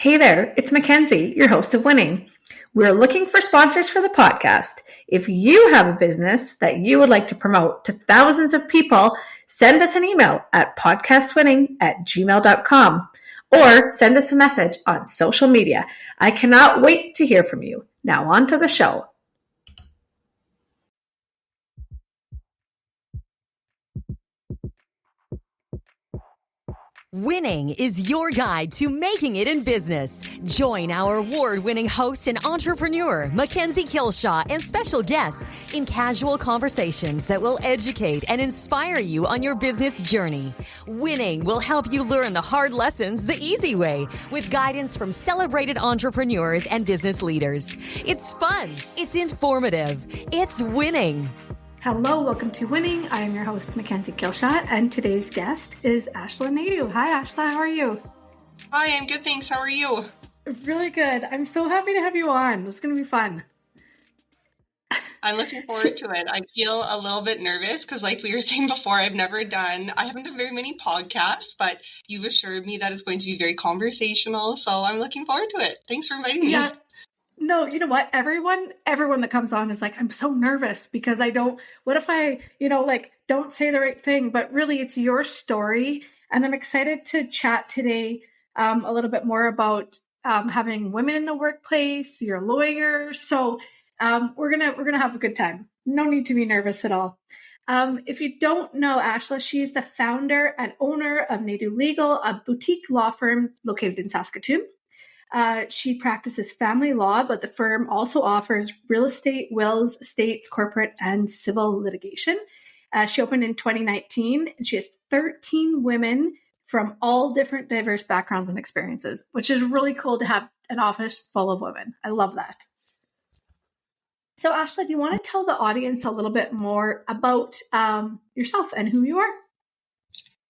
Hey there, it's Mackenzie, your host of Winning. We're looking for sponsors for the podcast. If you have a business that you would like to promote to thousands of people, send us an email at podcastwinning@gmail.com or send us a message on social media. I cannot wait to hear from you. Now on to the show. Winning is your guide to making it in business. Join our award-winning host and entrepreneur, Mackenzie Kilshaw, and special guests in casual conversations that will educate and inspire you on your business journey. Winning will help you learn the hard lessons the easy way with guidance from celebrated entrepreneurs and business leaders. It's fun. It's informative. It's winning. Hello, welcome to Winning. I am your host, Mackenzie Kilshaw, and today's guest is Ashala Naidu. Hi, Ashala. How are you? Hi, I'm good, thanks. How are you? Really good. I'm so happy to have you on. This is going to be fun. I'm looking forward to it. I feel a little bit nervous because, like we were saying before, I haven't done very many podcasts, but you've assured me that it's going to be very conversational, so I'm looking forward to it. Thanks for inviting me. Yeah. No, you know what? Everyone that comes on is like, I'm so nervous because what if I, don't say the right thing, but really it's your story. And I'm excited to chat today a little bit more about having women in the workplace, you're a lawyer. So we're going to have a good time. No need to be nervous at all. If you don't know Ashala, she's the founder and owner of Naidu Legal, a boutique law firm located in Saskatoon. She practices family law, but the firm also offers real estate, wills, estates, corporate, and civil litigation. She opened in 2019, and she has 13 women from all different diverse backgrounds and experiences, which is really cool to have an office full of women. I love that. So, Ashala, do you want to tell the audience a little bit more about yourself and who you are?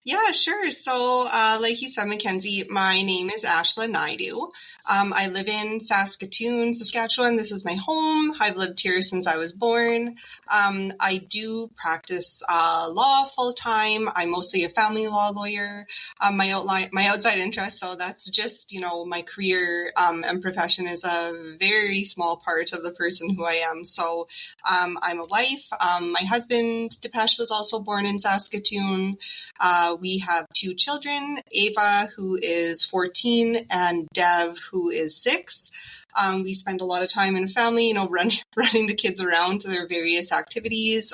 Yeah, sure. So, like you said, Mackenzie, my name is Ashala Naidu. I live in Saskatoon, Saskatchewan. This is my home. I've lived here since I was born. I do practice law full time. I'm mostly a family law lawyer. My outside interest, so that's just, my career and profession is a very small part of the person who I am. So, I'm a wife. My husband, Depeche, was also born in Saskatoon. We have two children, Ava, who is 14, and Dev, who is 6. We spend a lot of time in family, running the kids around to their various activities.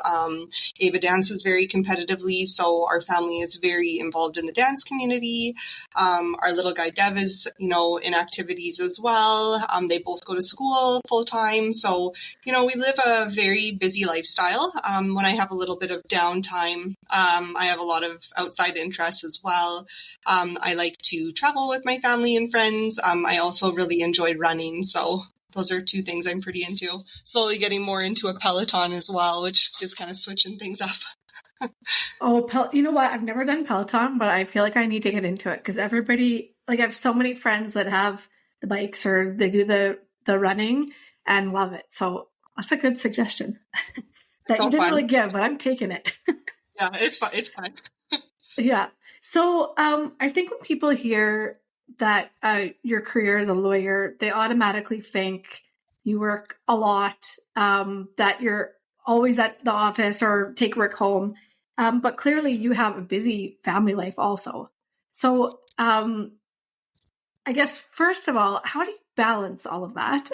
Ava dances very competitively, so our family is very involved in the dance community. Our little guy Dev is, in activities as well. They both go to school full time, so we live a very busy lifestyle. When I have a little bit of downtime, I have a lot of outside interests as well. I like to travel with my family and friends. I also really enjoy running. So those are two things I'm pretty into. Slowly getting more into a Peloton as well, which is kind of switching things up. You know what? I've never done Peloton, but I feel like I need to get into it because everybody, I have so many friends that have the bikes or they do the running and love it. So that's a good suggestion that you didn't really give, but I'm taking it. Yeah, it's fun. It's fun. Yeah. So I think when people hear that your career as a lawyer, they automatically think you work a lot, that you're always at the office or take work home. But clearly you have a busy family life also. So I guess, first of all, how do you balance all of that?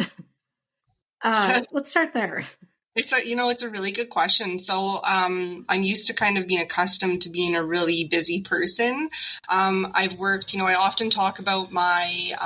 Let's start there. It's a really good question. So I'm used to kind of being accustomed to being a really busy person. I've worked, I often talk about my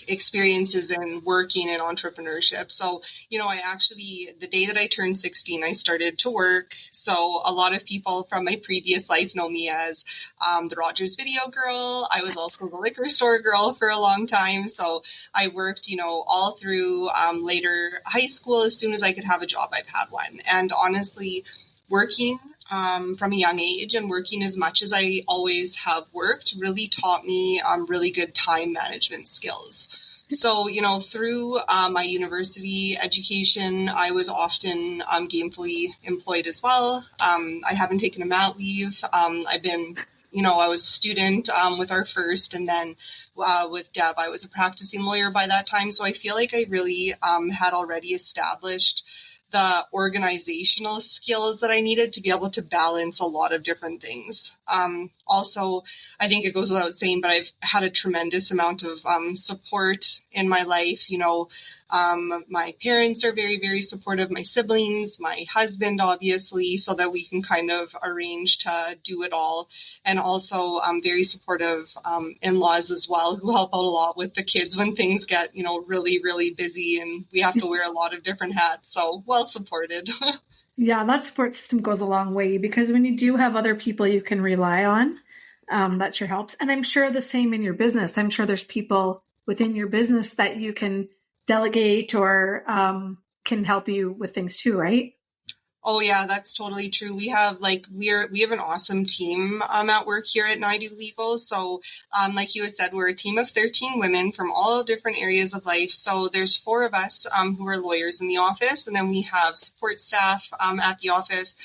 experiences in working in entrepreneurship. So, the day that I turned 16, I started to work. So a lot of people from my previous life know me as the Rogers Video Girl. I was also the liquor store girl for a long time. So I worked, all through later high school. As soon as I could have a job, I've had one. And honestly, working from a young age and working as much as I always have worked really taught me really good time management skills. So, through my university education, I was often gainfully employed as well. I haven't taken a mat leave. I've been I was a student with our first, and then with Deb, I was a practicing lawyer by that time. So I feel like I really had already established the organizational skills that I needed to be able to balance a lot of different things. Also, I think it goes without saying, but I've had a tremendous amount of support in my life. My parents are very, very supportive, my siblings, my husband, obviously, so that we can kind of arrange to do it all. And also very supportive in-laws as well, who help out a lot with the kids when things get, really, really busy and we have to wear a lot of different hats. So well supported. Yeah, that support system goes a long way, because when you do have other people you can rely on, that sure helps. And I'm sure the same in your business. I'm sure there's people within your business that you can delegate or can help you with things too, right? Oh yeah, that's totally true. We have we have an awesome team at work here at Naidu Legal. So like you had said, we're a team of 13 women from all different areas of life. So there's 4 of us who are lawyers in the office, and then we have support staff at the office,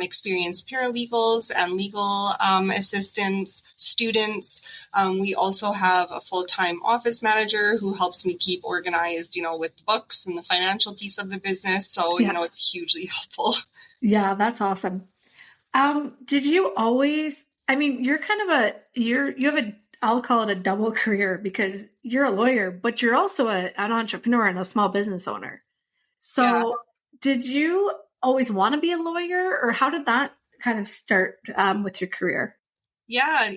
experienced paralegals and legal assistants, students. We also have a full-time office manager who helps me keep organized, with books and the financial piece of the business. So, it's hugely helpful. Yeah, that's awesome. Did you always, you're kind of you have I'll call it a double career, because you're a lawyer, but you're also an entrepreneur and a small business owner. So Did you always want to be a lawyer, or how did that kind of start with your career? Yeah,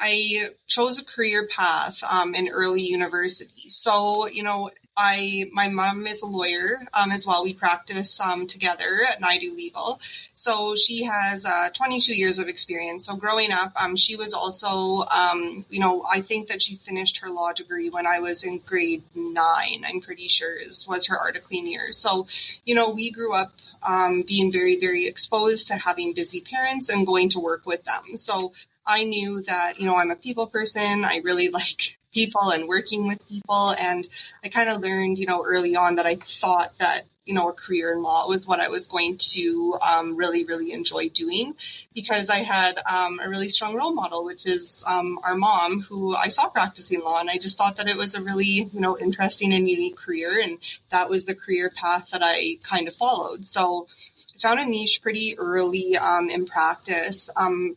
I chose a career path in early university. So, my mom is a lawyer as well. We practice together at Naidu Legal. So she has 22 years of experience. So growing up, she was also, I think that she finished her law degree when I was in grade 9, I'm pretty sure was her articling year. So, we grew up being very, very exposed to having busy parents and going to work with them. So I knew that, I'm a people person. I really like people and working with people. And I kind of learned, early on that I thought that, a career in law was what I was going to really, really enjoy doing, because I had a really strong role model, which is our mom, who I saw practicing law. And I just thought that it was a really, interesting and unique career. And that was the career path that I kind of followed. So found a niche pretty early in practice.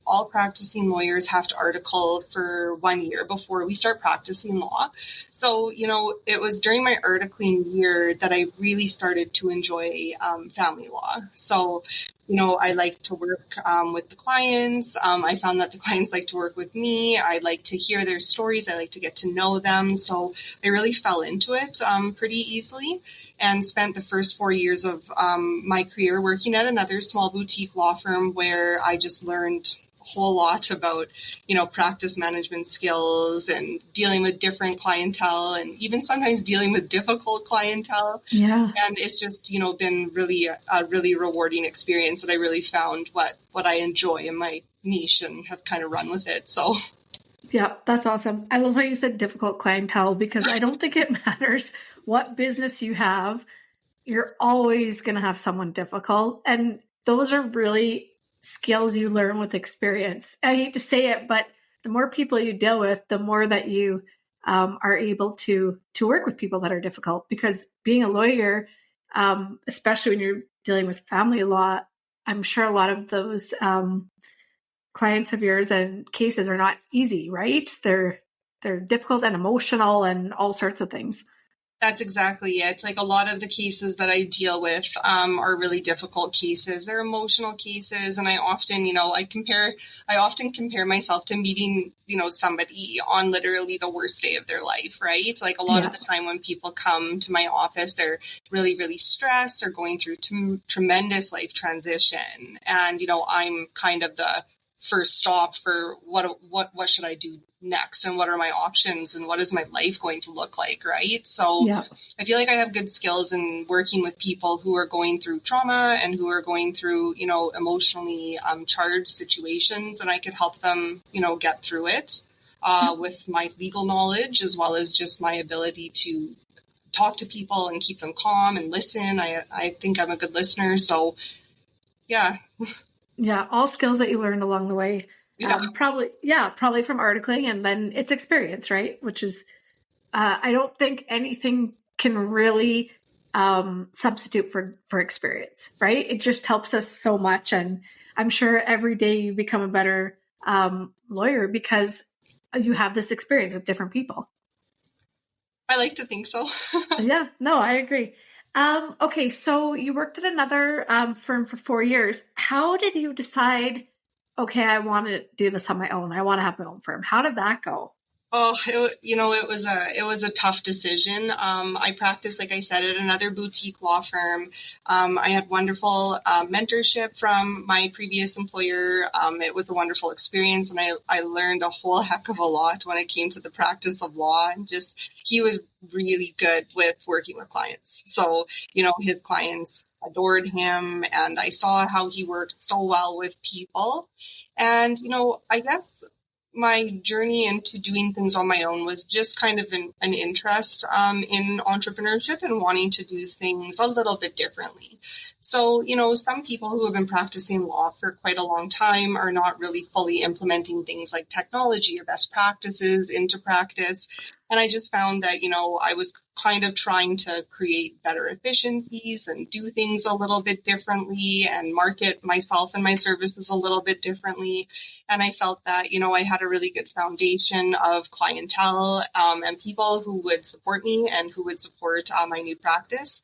All practicing lawyers have to article for 1 year before we start practicing law. So, it was during my articling year that I really started to enjoy family law. So, I like to work with the clients. I found that the clients like to work with me. I like to hear their stories. I like to get to know them. So I really fell into it pretty easily, and spent the first 4 years of my career working at another small boutique law firm, where I just learned a whole lot about, practice management skills and dealing with different clientele, and even sometimes dealing with difficult clientele. Yeah. And it's just, been really a really rewarding experience that I really found what I enjoy in my niche and have kind of run with it. So yeah, that's awesome. I love how you said difficult clientele, because I don't think it matters what business you have. You're always going to have someone difficult. And those are really skills you learn with experience. I hate to say it, but the more people you deal with, the more that you are able to work with people that are difficult. Because being a lawyer, especially when you're dealing with family law, I'm sure a lot of those clients of yours and cases are not easy, right? They're difficult and emotional and all sorts of things. That's exactly it. It's like a lot of the cases that I deal with are really difficult cases. They're emotional cases. And I often, I often compare myself to meeting, somebody on literally the worst day of their life, right? Like a lot of the time when people come to my office, they're really, really stressed. They're going through tremendous life transition. And, I'm kind of the first stop for what should I do next, and what are my options, and what is my life going to look like, right? So I feel like I have good skills in working with people who are going through trauma and who are going through, emotionally charged situations, and I could help them, get through it with my legal knowledge, as well as just my ability to talk to people and keep them calm and listen. I think I'm a good listener. So yeah. Yeah, all skills that you learned along the way. Yeah. Probably from articling, and then it's experience, right? Which is, I don't think anything can really substitute for experience, right? It just helps us so much. And I'm sure every day you become a better lawyer because you have this experience with different people. I like to think so. Yeah, no, I agree. Okay, so you worked at another firm for 4 years. How did you decide, okay, I want to do this on my own. I want to have my own firm. How did that go? Oh, it was a tough decision. I practiced, like I said, at another boutique law firm. I had wonderful mentorship from my previous employer. It was a wonderful experience, and I learned a whole heck of a lot when it came to the practice of law. And just he was really good with working with clients. So, his clients adored him, and I saw how he worked so well with people. And, I guess my journey into doing things on my own was just kind of an interest in entrepreneurship and wanting to do things a little bit differently. So, some people who have been practicing law for quite a long time are not really fully implementing things like technology or best practices into practice. And I just found that, I was kind of trying to create better efficiencies and do things a little bit differently and market myself and my services a little bit differently. And I felt that, I had a really good foundation of clientele and people who would support me and who would support my new practice.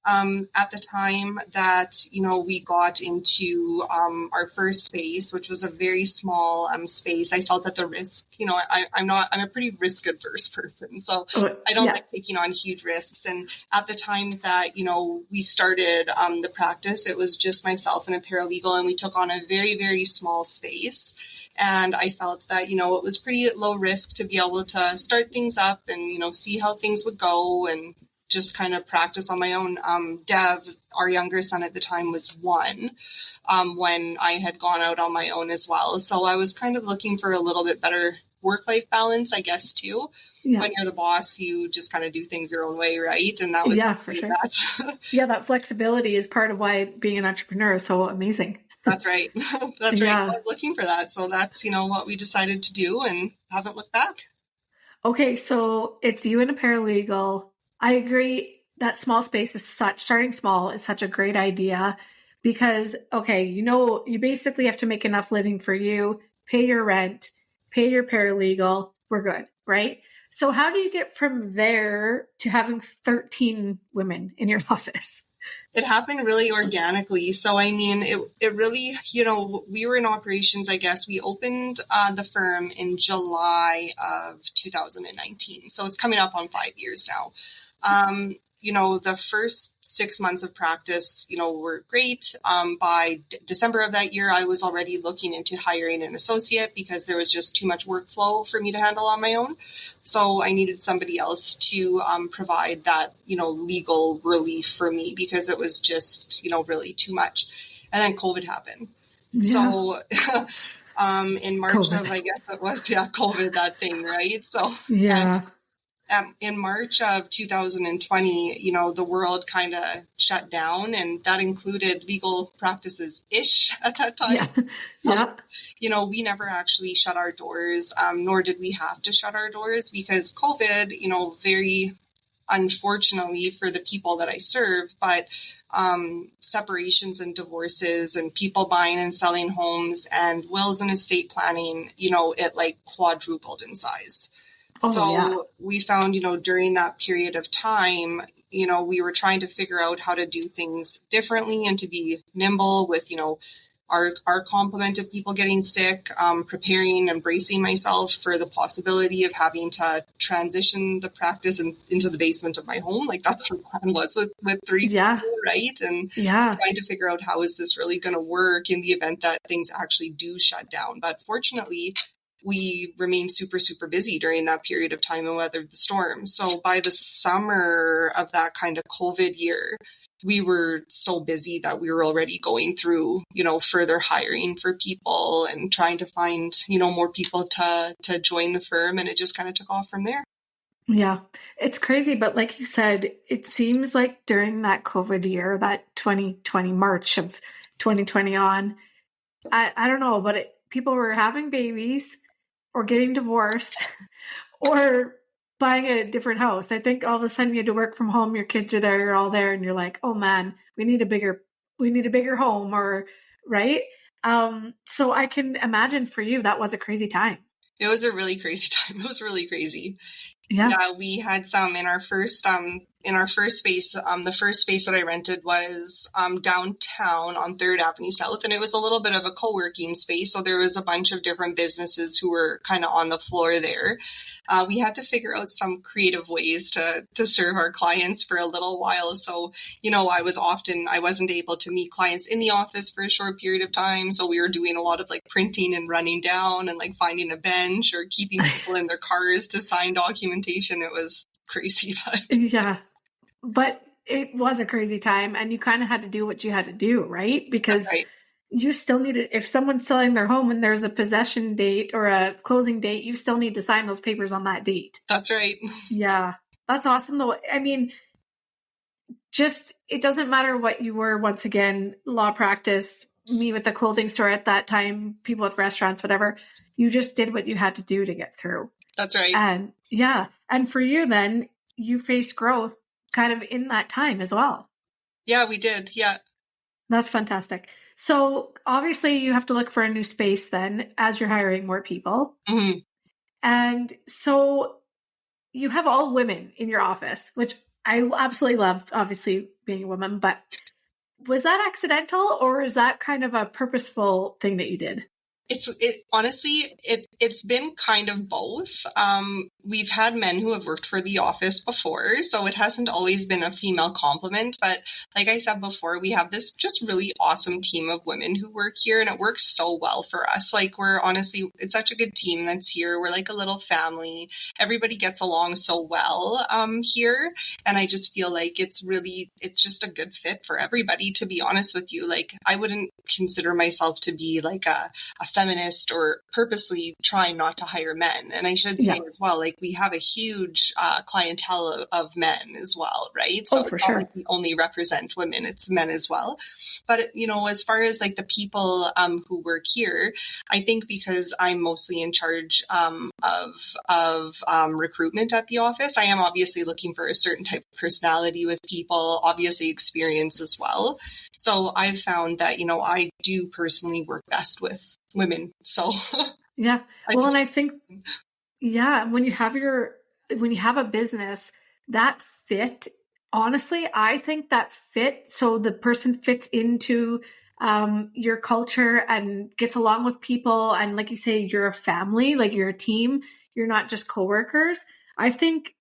At the time that, we got into our first space, which was a very small space, I felt that the risk, I'm a pretty risk adverse person. So I don't like taking on huge risks. And at the time that, we started the practice, it was just myself and a paralegal, and we took on a very, very small space. And I felt that, it was pretty low risk to be able to start things up and, see how things would go and just kind of practice on my own. Dev, our younger son at the time, was 1 when I had gone out on my own as well. So I was kind of looking for a little bit better work-life balance, too. Yeah. When you're the boss, you just kind of do things your own way, right? And that was for sure. That flexibility is part of why being an entrepreneur is so amazing. That's right. That's right. I was looking for that. So that's, what we decided to do and haven't looked back. Okay, so it's you and a paralegal. I agree that small space starting small is such a great idea because, okay, you basically have to make enough living for you, pay your rent, pay your paralegal, we're good, right? So how do you get from there to having 13 women in your office? It happened really organically. So, it really, we were in operations, I guess. We opened the firm in July of 2019. So it's coming up on 5 years now. The first 6 months of practice, were great. By December of that year, I was already looking into hiring an associate because there was just too much workflow for me to handle on my own. So I needed somebody else to provide that, legal relief for me because it was just, really too much. And then COVID happened. Yeah. So in March COVID. Of, I guess it was, COVID, that thing, right? So yeah. In March of 2020, the world kind of shut down, and that included legal practices-ish at that time. Yeah. So, we never actually shut our doors, nor did we have to shut our doors because COVID, very unfortunately for the people that I serve, but separations and divorces and people buying and selling homes and wills and estate planning, it like quadrupled in size. We found, during that period of time, we were trying to figure out how to do things differently and to be nimble with, our complement of people getting sick, preparing and bracing myself for the possibility of having to transition the practice into the basement of my home. Like that's what the plan was with 3 people, right? And trying to figure out how is this really going to work in the event that things actually do shut down. But fortunately, we remained super, super busy during that period of time and weathered the storm. So by the summer of that kind of COVID year, we were so busy that we were already going through, further hiring for people and trying to find, more people to join the firm. And it just kind of took off from there. Yeah, it's crazy. But like you said, it seems like during that COVID year, that 2020, March of 2020 on, I don't know, but people were having babies or getting divorced or buying a different house. I think all of a sudden you had to work from home, your kids are there, you're all there, and you're like, oh man, we need a bigger home, or right. So I can imagine for you, that was a crazy time. It was a really crazy time. It was really crazy. Yeah. Yeah, we had some in our first space. The first space that I rented was downtown on 3rd Avenue South, and it was a little bit of a co-working space. So there was a bunch of different businesses who were kind of on the floor there. We had to figure out some creative ways to serve our clients for a little while. So, I wasn't able to meet clients in the office for a short period of time. So we were doing a lot of like printing and running down and like finding a bench or keeping people in their cars to sign documentation. It was crazy. Yeah. But it was a crazy time, and you kind of had to do what you had to do, right? Because you still needed, if someone's selling their home and there's a possession date or a closing date, you still need to sign those papers on that date. That's right. Yeah. That's awesome though. I mean, it doesn't matter what you were, once again, law practice, me with the clothing store at that time, people with restaurants, whatever. You just did what you had to do to get through. That's right. And yeah. And for you then, you faced growth kind of in that time as well. Yeah, we did. Yeah. That's fantastic. So obviously you have to look for a new space then as you're hiring more people. Mm-hmm. And so you have all women in your office, which I absolutely love, obviously being a woman, but was that accidental or is that kind of a purposeful thing that you did? Honestly, it's been kind of both. We've had men who have worked for the office before, so it hasn't always been a female complement. But like I said before, we have this just really awesome team of women who work here, and it works so well for us. Like it's such a good team that's here. We're like a little family. Everybody gets along so well here, and I just feel like it's just a good fit for everybody. To be honest with you, like I wouldn't consider myself to be like a feminist or purposely trying not to hire men. And I should say as well, like we have a huge clientele of men as well, right? So for sure. Like we only represent women, it's men as well. But, as far as like the people who work here, I think because I'm mostly in charge of recruitment at the office, I am obviously looking for a certain type of personality with people, obviously experience as well. So I've found that, I do personally work best with women. So yeah. Well, and I think, when you have a business, that fit, honestly, I think that fit, so the person fits into your culture and gets along with people. And like you say, you're a family, like you're a team, you're not just coworkers. I think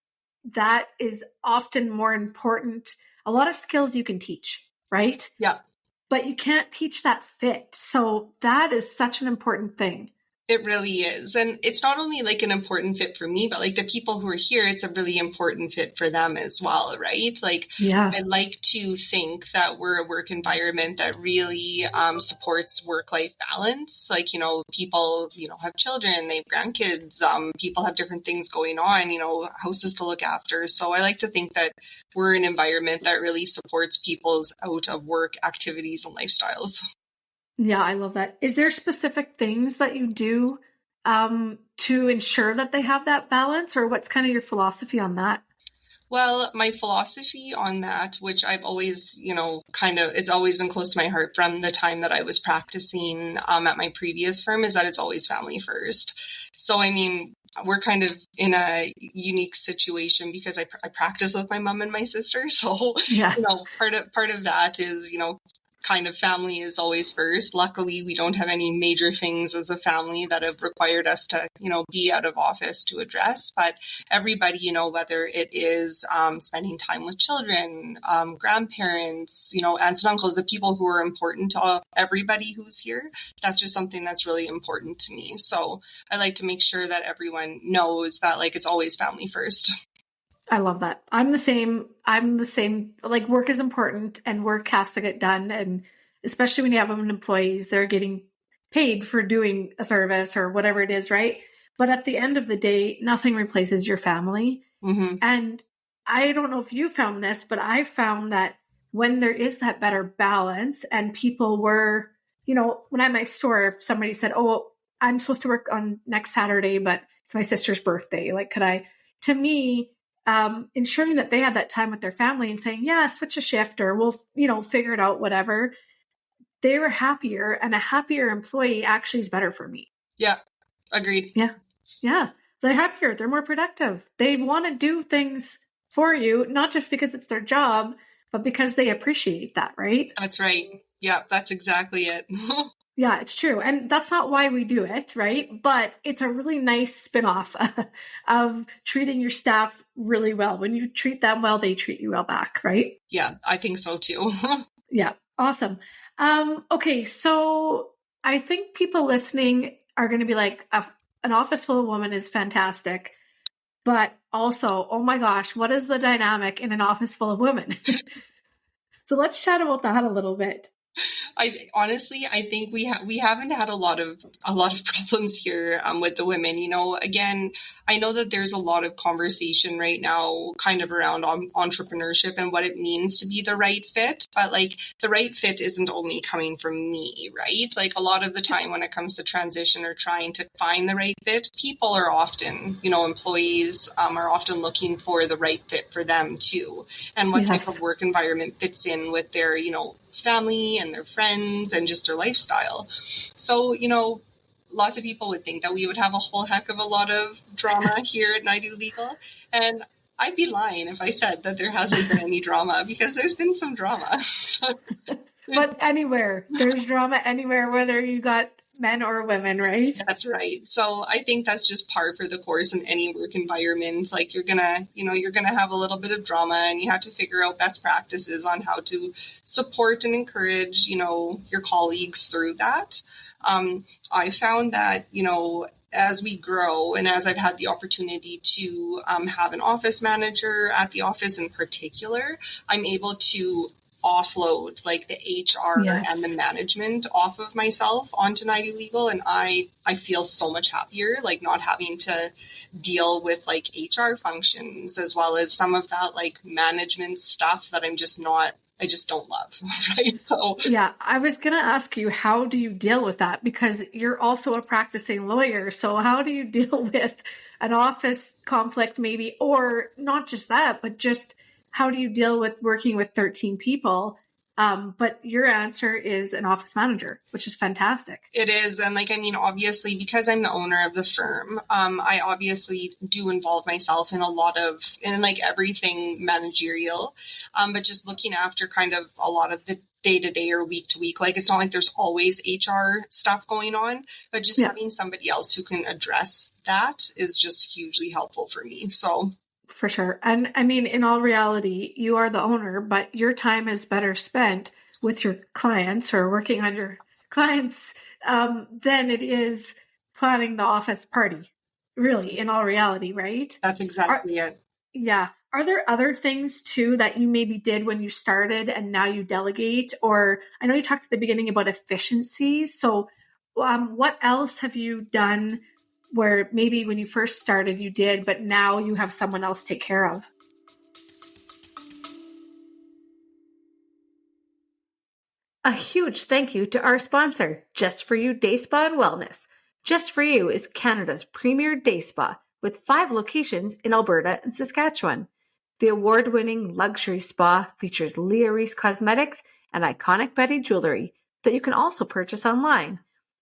that is often more important. A lot of skills you can teach, right? Yeah. But you can't teach that fit. So that is such an important thing. It really is. And it's not only like an important fit for me, but like the people who are here, it's a really important fit for them as well, right? Like, I like to think that we're a work environment that really supports work-life balance. Like, people, have children, they have grandkids, people have different things going on, houses to look after. So I like to think that we're an environment that really supports people's out of work activities and lifestyles. Yeah, I love that. Is there specific things that you do to ensure that they have that balance, or what's kind of your philosophy on that? Well, my philosophy on that, which I've always, it's always been close to my heart from the time that I was practicing at my previous firm, is that it's always family first. So, I mean, we're kind of in a unique situation because I practice with my mom and my sister. So, part of that is, kind of family is always first. Luckily, we don't have any major things as a family that have required us to, be out of office to address. But everybody, whether it is spending time with children, grandparents, aunts and uncles, the people who are important to everybody who's here, that's just something that's really important to me. So I like to make sure that everyone knows that like it's always family first. I love that. I'm the same. Like work is important and work has to get done. And especially when you have women employees, they're getting paid for doing a service or whatever it is, right? But at the end of the day, nothing replaces your family. Mm-hmm. And I don't know if you found this, but I found that when there is that better balance and people were, when I'm at my store, if somebody said, oh, I'm supposed to work on next Saturday, but it's my sister's birthday. Like, to me, ensuring that they had that time with their family and saying, yeah, switch a shift or we'll, figure it out, whatever. They were happier, and a happier employee actually is better for me. Yeah. Agreed. Yeah. Yeah. They're happier. They're more productive. They want to do things for you, not just because it's their job, but because they appreciate that, right? That's right. Yeah, that's exactly it. Yeah, it's true. And that's not why we do it, right? But it's a really nice spin-off of treating your staff really well. When you treat them well, they treat you well back, right? Yeah, I think so too. Yeah, awesome. Okay, so I think people listening are going to be like, an office full of women is fantastic. But also, oh my gosh, what is the dynamic in an office full of women? So let's chat about that a little bit. I think we haven't had a lot of problems here with the women. Again, I know that there's a lot of conversation right now kind of around entrepreneurship and what it means to be the right fit. But like the right fit isn't only coming from me, right? Like a lot of the time when it comes to transition or trying to find the right fit, people are often, employees are often looking for the right fit for them too. And what type of work environment fits in with their, family and their friends and just their lifestyle. So, lots of people would think that we would have a whole heck of a lot of drama here at Naidu Legal. And I'd be lying if I said that there hasn't been any drama, because there's been some drama. But anywhere, there's drama anywhere, whether you got men or women, right? That's right. So I think that's just par for the course in any work environment. Like you're gonna have a little bit of drama, and you have to figure out best practices on how to support and encourage, your colleagues through that. I found that, as we grow and as I've had the opportunity to have an office manager at the office in particular, I'm able to offload like the HR and the management off of myself onto Naidu Legal. And I feel so much happier, like not having to deal with like HR functions as well as some of that like management stuff that I just don't love. Right. So yeah, I was going to ask you, how do you deal with that? Because you're also a practicing lawyer. So how do you deal with an office conflict maybe, or not just that, but just how do you deal with working with 13 people? But your answer is an office manager, which is fantastic. It is. And obviously, because I'm the owner of the firm, I obviously do involve myself in everything managerial, but just looking after kind of a lot of the day-to-day or week-to-week. Like, it's not like there's always HR stuff going on, but just having somebody else who can address that is just hugely helpful for me. So for sure. And in all reality, you are the owner, but your time is better spent with your clients or working on your clients than it is planning the office party, really, in all reality, right? That's exactly it. Yeah. Are there other things too that you maybe did when you started and now you delegate? Or I know you talked at the beginning about efficiencies. So what else have you done where maybe when you first started you did, but now you have someone else take care of? A huge thank you to our sponsor, Just For You Day Spa and Wellness. Just For You is Canada's premier day spa with 5 locations in Alberta and Saskatchewan. The award-winning luxury spa features Leah Reese cosmetics and iconic Betty jewelry that you can also purchase online.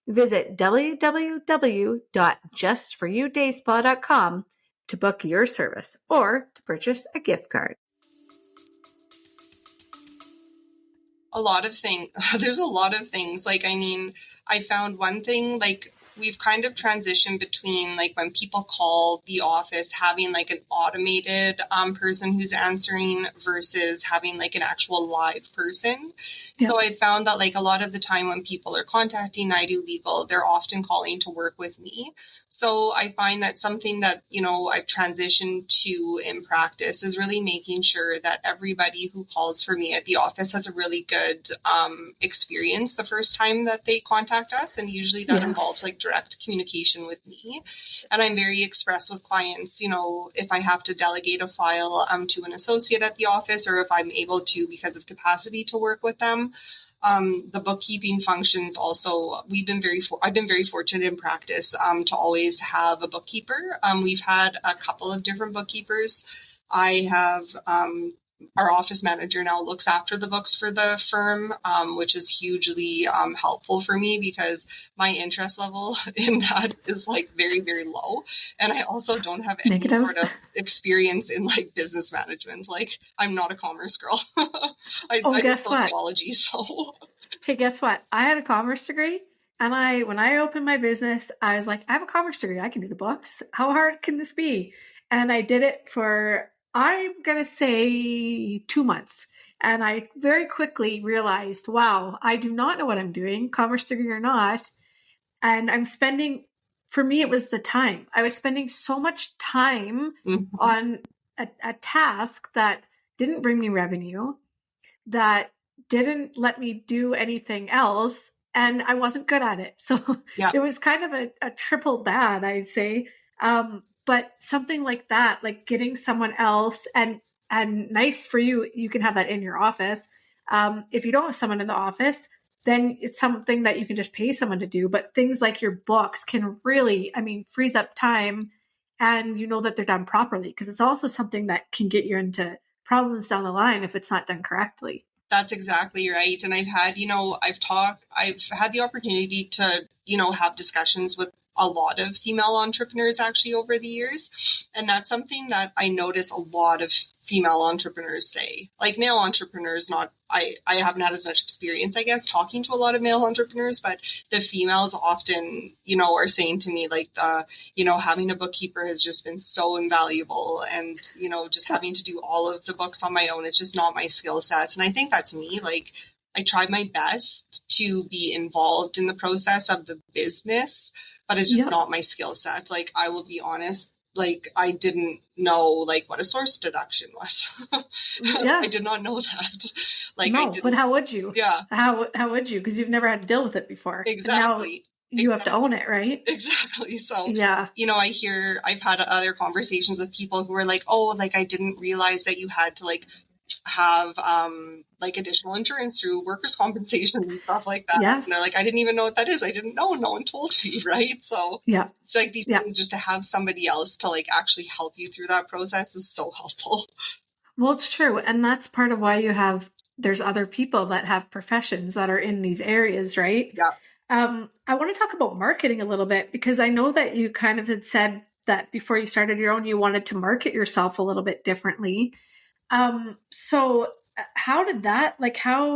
Visit www.justforyoudaySpa.com to book your service or to purchase a gift card. There's a lot of things. I found one thing, we've kind of transitioned between when people call the office, having an automated person who's answering versus having an actual live person. Yeah. So I found that a lot of the time when people are contacting Naidu Legal, they're often calling to work with me. So I find that something that, I've transitioned to in practice is really making sure that everybody who calls for me at the office has a really good experience the first time that they contact us. And usually that involves direct communication with me. And I'm very express with clients, if I have to delegate a file to an associate at the office, or if I'm able to because of capacity to work with them. The bookkeeping functions also, I've been very fortunate in practice to always have a bookkeeper. We've had a couple of different bookkeepers. I have our office manager now looks after the books for the firm, which is hugely helpful for me because my interest level in that is like very, very low. And I also don't have any Negative. sort of experience in like business management. Like I'm not a commerce girl. I do Guess what? sociology, so. Hey, guess what? I had a commerce degree, and when I opened my business, I was like, I have a commerce degree. I can do the books. How hard can this be? And I did it for, I'm going to say 2 months. And I very quickly realized, wow, I do not know what I'm doing, commerce degree or not. And for me, it was the time. I was spending so much time on a task that didn't bring me revenue, that didn't let me do anything else, and I wasn't good at it. So It was kind of a triple bad, I'd say. But something like that, like getting someone else, and nice for you, you can have that in your office. If you don't have someone in the office, then it's something that you can just pay someone to do. But things like your books can really, freeze up time, and you know that they're done properly, because it's also something that can get you into problems down the line if it's not done correctly. That's exactly right. And I've had the opportunity to, have discussions with a lot of female entrepreneurs actually over the years. And that's something that I notice a lot of female entrepreneurs say. Like male entrepreneurs, I haven't had as much experience, I guess, talking to a lot of male entrepreneurs, but the females often, are saying to me like having a bookkeeper has just been so invaluable. And, just having to do all of the books on my own, it's just not my skill set. And I think that's me. Like I tried my best to be involved in the process of the business, but it's just not my skill set. Like, I will be honest, like, I didn't know, like, what a source deduction was. I did not know that. Like, no, but how would you? Yeah. How would you? Because you've never had to deal with it before. Exactly. You have to own it, right? Exactly. So, yeah. I've had other conversations with people who are like, oh, like, I didn't realize that you had to, like, have like additional insurance through workers' compensation and stuff like that. Yes. And they're like, I didn't even know what that is. I didn't know. No one told me, right? So it's like these things, just to have somebody else to like actually help you through that process is so helpful. Well, it's true. And that's part of why there's other people that have professions that are in these areas, right? Yeah. I want to talk about marketing a little bit, because I know that you kind of had said that before you started your own, you wanted to market yourself a little bit differently. So how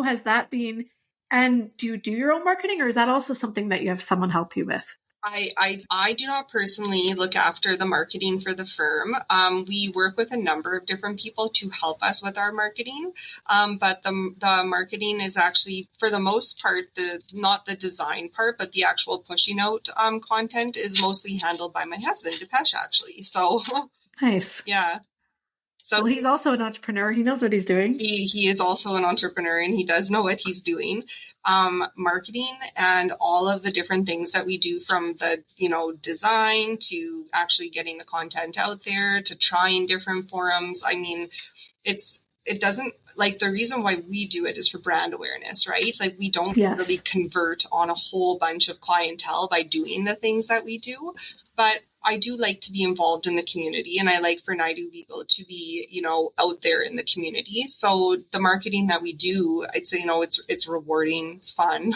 has that been? And do you do your own marketing, or is that also something that you have someone help you with? I do not personally look after the marketing for the firm. We work with a number of different people to help us with our marketing. But the marketing is actually, for the most part, not the design part, but the actual pushing out content is mostly handled by my husband, Depeche, actually. So nice. Yeah. So he's also an entrepreneur. He knows what he's doing. He is also an entrepreneur, and he does know what he's doing. Marketing and all of the different things that we do, from the, design to actually getting the content out there, to trying different forums. I mean, it doesn't, like, the reason why we do it is for brand awareness, right? Like, we don't really convert on a whole bunch of clientele by doing the things that we do. But I do like to be involved in the community, and I like for Naidu Legal to be, out there in the community. So the marketing that we do, I'd say, it's rewarding, it's fun.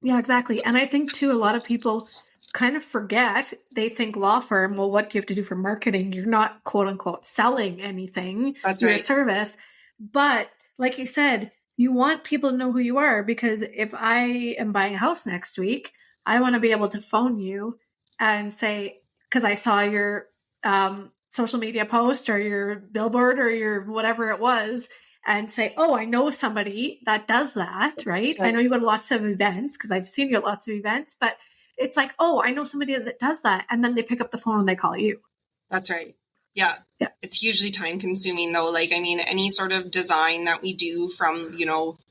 Yeah, exactly. And I think too, a lot of people kind of forget, they think law firm, well, what do you have to do for marketing? You're not quote unquote selling anything. That's You're right. a service. But like you said, you want people to know who you are, because if I am buying a house next week, I want to be able to phone you and say, because I saw your social media post or your billboard or your whatever it was, and say, oh, I know somebody that does that, right? I know you go to lots of events, because I've seen you at lots of events, but it's like, oh, I know somebody that does that. And then they pick up the phone and they call you. That's right. Yeah. It's hugely time consuming though. Like, I mean, any sort of design that we do, from,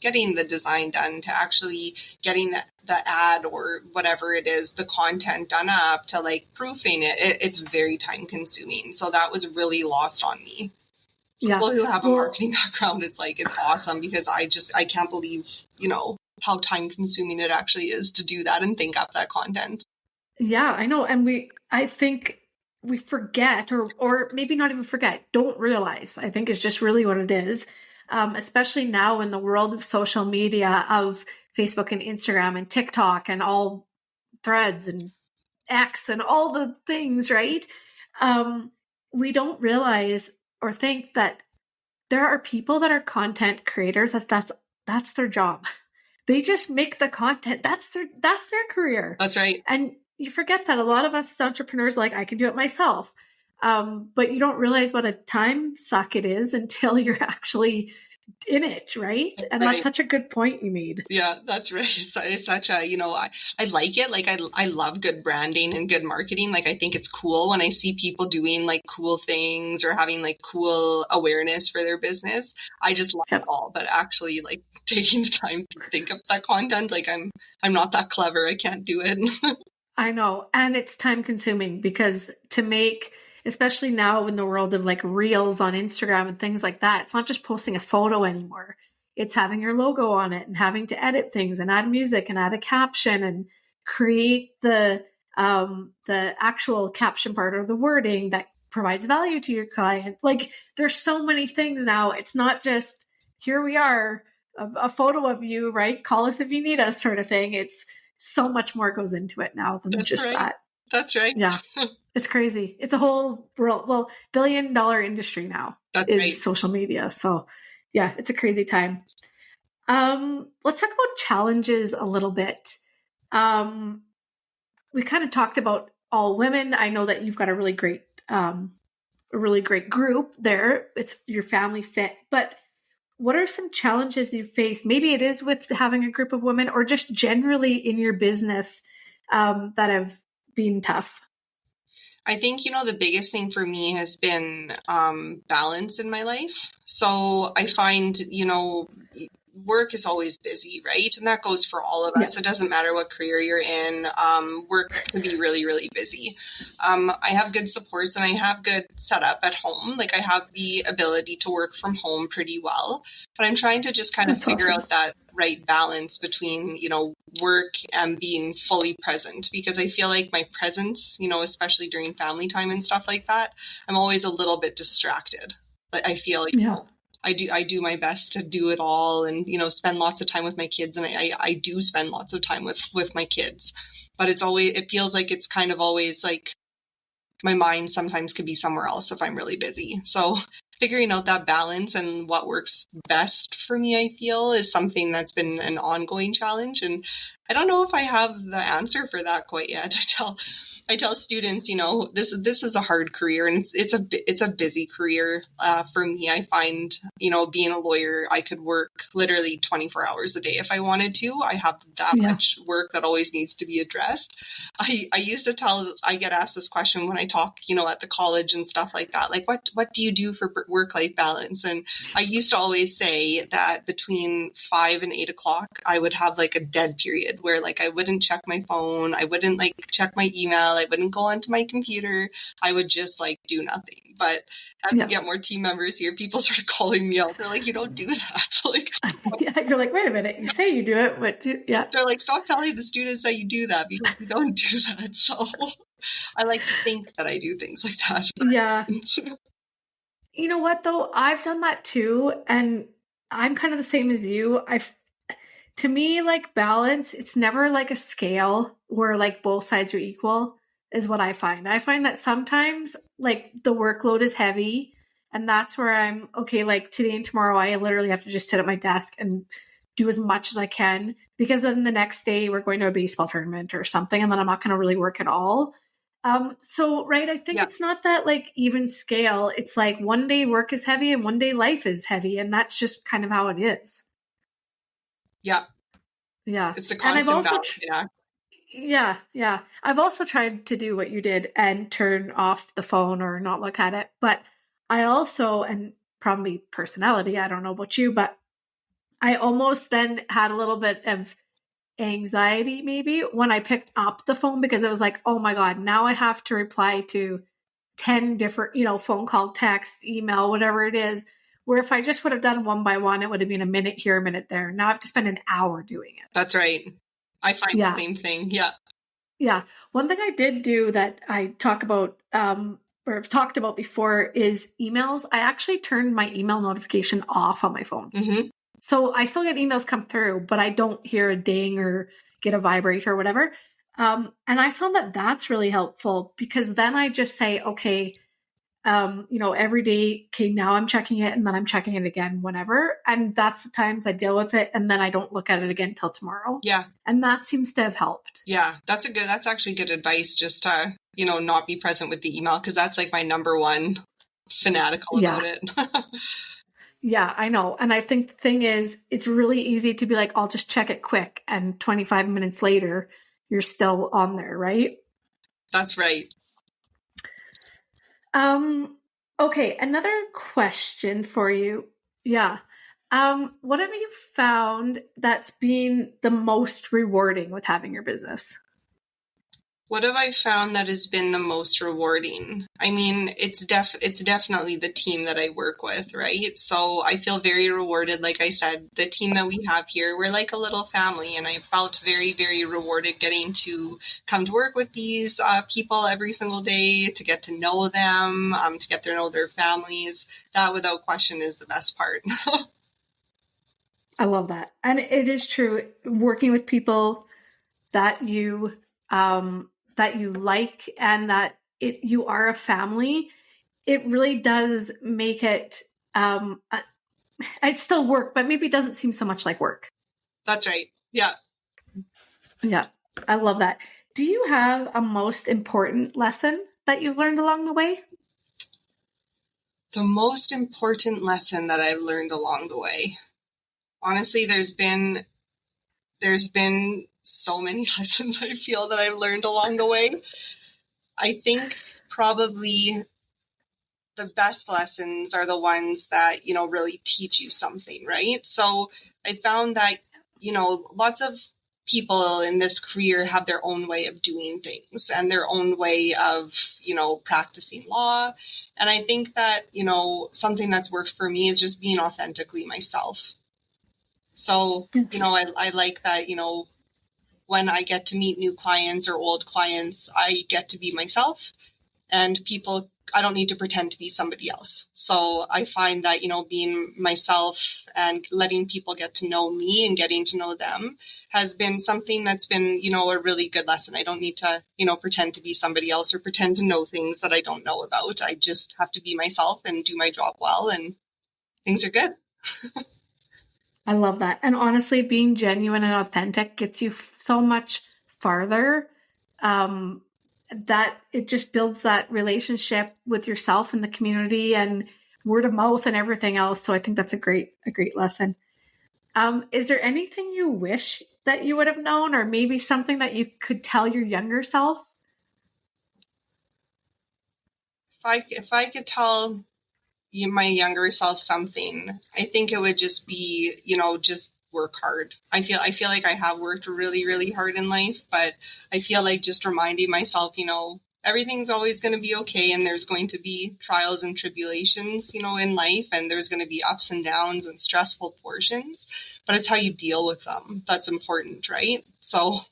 getting the design done to actually getting the ad or whatever it is, the content done up, to like proofing it's very time consuming. So that was really lost on me. Yeah. People who have a Well, marketing background, it's like, it's awesome because I can't believe, how time consuming it actually is to do that and think up that content. yeah, I know. And I think we forget, or maybe not even forget, don't realize, I think is just really what it is. Especially now in the world of social media, of Facebook and Instagram and TikTok and all threads and X and all the things, right? We don't realize or think that there are people that are content creators that's their job. They just make the content. That's their career. That's right. And you forget that a lot of us as entrepreneurs, like, I can do it myself. But you don't realize what a time suck it is until you're actually in it, right? And Right. that's such a good point you made. Yeah, that's right. It's such a, I like it. Like, I love good branding and good marketing. Like, I think it's cool when I see people doing like cool things or having like cool awareness for their business. I just love it all, but actually like taking the time to think of that content, like I'm not that clever. I can't do it. I know. And it's time consuming because to make, especially now in the world of like reels on Instagram and things like that, it's not just posting a photo anymore. It's having your logo on it and having to edit things and add music and add a caption and create the actual caption part or the wording that provides value to your client. Like, there's so many things now. It's not just, here we are, a photo of you, right? Call us if you need us, sort of thing. It's so much more goes into it now than That's just right. that. That's right. Yeah. It's crazy. It's a whole world, well, billion-dollar industry now. That's is right. Social media. So yeah, it's a crazy time. Let's talk about challenges a little bit. We kind of talked about all women. I know that you've got a really great group there. It's your family fit, but what are some challenges you've faced? Maybe it is with having a group of women or just generally in your business that have been tough. I think, the biggest thing for me has been balance in my life. So I find, work is always busy, right? And that goes for all of us. Yeah. It doesn't matter what career you're in. Work can be really, really busy. I have good supports and I have good setup at home. Like, I have the ability to work from home pretty well, but I'm trying to just kind of figure out that right balance between, work and being fully present, because I feel like my presence, especially during family time and stuff like that, I'm always a little bit distracted. But I feel like, I do my best to do it all and, spend lots of time with my kids. And I do spend lots of time with my kids, but it feels like it's kind of always like my mind sometimes could be somewhere else if I'm really busy. So figuring out that balance and what works best for me, I feel, is something that's been an ongoing challenge. And I don't know if I have the answer for that quite yet. I tell students, this is a hard career and it's a busy career. For me, I find, being a lawyer, I could work literally 24 hours a day if I wanted to. I have that much work that always needs to be addressed. I used to I get asked this question when I talk, at the college and stuff like that. Like, what do you do for work-life balance? And I used to always say that between 5 and 8 o'clock, I would have like a dead period where like I wouldn't check my phone. I wouldn't like check my email. I wouldn't go onto my computer. I would just like do nothing. But as we get more team members here, people started calling me out. They're like, you don't do that. Like, you're like, wait a minute, you say you do it, but they're like, stop telling the students that you do that because you don't do that. So I like to think that I do things like that. Yeah. You know what though? I've done that too. And I'm kind of the same as you. To me, like, balance, it's never like a scale where like both sides are equal is what I find. I find that sometimes like the workload is heavy and that's where I'm okay. Like today and tomorrow, I literally have to just sit at my desk and do as much as I can, because then the next day we're going to a baseball tournament or something. And then I'm not going to really work at all. So, right. I think it's not that like even scale. It's like one day work is heavy and one day life is heavy. And that's just kind of how it is. Yeah. Yeah. It's the constant balance. Yeah. I've also tried to do what you did and turn off the phone or not look at it. But I also, and probably personality, I don't know about you, but I almost then had a little bit of anxiety maybe when I picked up the phone, because it was like, oh my God, now I have to reply to 10 different, phone call, text, email, whatever it is, where if I just would have done one by one, it would have been a minute here, a minute there. Now I have to spend an hour doing it. That's right. I find the same thing. Yeah. Yeah. One thing I did do that I talk about, or have talked about before is emails. I actually turned my email notification off on my phone. Mm-hmm. So I still get emails come through, but I don't hear a ding or get a vibrate or whatever. And I found that that's really helpful because then I just say, okay, every day, okay, now I'm checking it and then I'm checking it again whenever. And that's the times I deal with it. And then I don't look at it again till tomorrow. Yeah. And that seems to have helped. Yeah. That's actually good advice, just to, not be present with the email. Cause that's like my number one fanatical about it. Yeah, I know. And I think the thing is, it's really easy to be like, I'll just check it quick. And 25 minutes later, you're still on there, right? That's right. Okay, another question for you. Yeah. What have you found that's been the most rewarding with having your business? What have I found that has been the most rewarding? I mean, it's definitely the team that I work with, right? So I feel very rewarded. Like I said, the team that we have here, we're like a little family, and I felt very, very rewarded getting to come to work with these people every single day, to get to know them, to get to know their families. That, without question, is the best part. I love that. And it is true, working with people that you like and that you are a family, it really does make it, it's still work, but maybe it doesn't seem so much like work. That's right. Yeah. Yeah. I love that. Do you have a most important lesson that you've learned along the way? The most important lesson that I've learned along the way. Honestly, there's been so many lessons I feel that I've learned along the way. I think probably the best lessons are the ones that, really teach you something, right? So I found that, lots of people in this career have their own way of doing things and their own way of, practicing law. And I think that, something that's worked for me is just being authentically myself. So, Yes. I like that, when I get to meet new clients or old clients, I get to be myself, and I don't need to pretend to be somebody else. So I find that, being myself and letting people get to know me and getting to know them has been something that's been, a really good lesson. I don't need to, pretend to be somebody else or pretend to know things that I don't know about. I just have to be myself and do my job well, and things are good. I love that. And honestly, being genuine and authentic gets you so much farther, that it just builds that relationship with yourself and the community and word of mouth and everything else. So I think that's a great lesson. Is there anything you wish that you would have known, or maybe something that you could tell your younger self? If I could tell my younger self something, I think it would just be, just work hard. I feel like I have worked really, really hard in life, but I feel like just reminding myself, everything's always going to be okay, and there's going to be trials and tribulations, in life, and there's going to be ups and downs and stressful portions, but it's how you deal with them that's important, right? So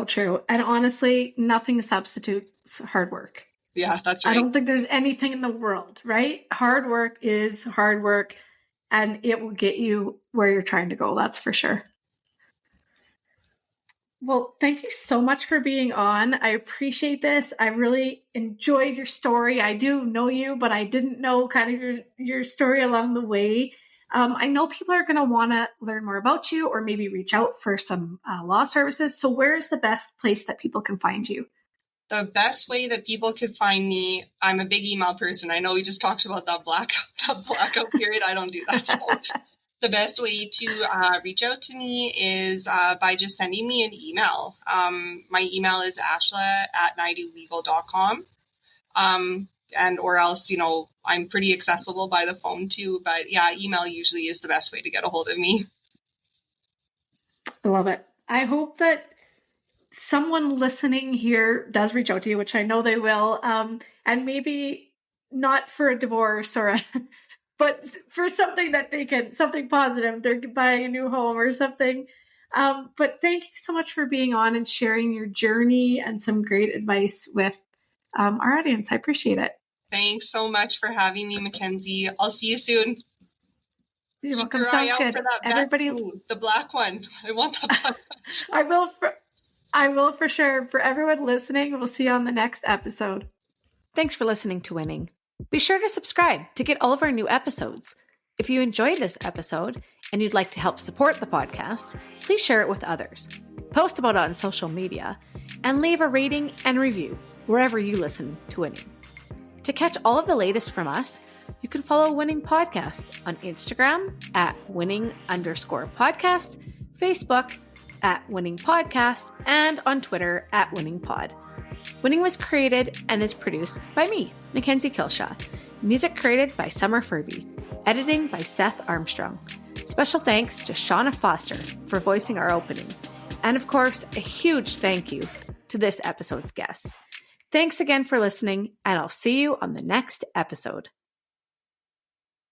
true. And honestly, nothing substitutes hard work. Yeah, that's right. I don't think there's anything in the world, right? Hard work is hard work, and it will get you where you're trying to go. That's for sure. Well, thank you so much for being on. I appreciate this. I really enjoyed your story. I do know you, but I didn't know kind of your story along the way. I know people are going to want to learn more about you, or maybe reach out for some law services. So where is the best place that people can find you? The best way that people could find me, I'm a big email person. I know we just talked about that blackout period. I don't do that. So the best way to reach out to me is by just sending me an email. My email is ashla@naidulegal.com. And or else, I'm pretty accessible by the phone too. But yeah, email usually is the best way to get a hold of me. I love it. I hope that someone listening here does reach out to you, which I know they will, and maybe not for a divorce but for something that something positive, they're buying a new home or something. But thank you so much for being on and sharing your journey and some great advice with our audience. I appreciate it. Thanks so much for having me, Mackenzie. I'll see you soon. You're welcome. Sounds good. Everybody, the black one. I want the black one. I will for sure. For everyone listening, we'll see you on the next episode. Thanks for listening to Winning. Be sure to subscribe to get all of our new episodes. If you enjoyed this episode and you'd like to help support the podcast, please share it with others. Post about it on social media and leave a rating and review wherever you listen to Winning. To catch all of the latest from us, you can follow Winning Podcast on Instagram at winning_podcast, Facebook at Winning Podcast, and on Twitter at Winning Pod. Winning was created and is produced by me, Mackenzie Kilshaw. Music created by Summer Furby. Editing by Seth Armstrong. Special thanks to Shauna Foster for voicing our opening. And of course, a huge thank you to this episode's guest. Thanks again for listening, and I'll see you on the next episode.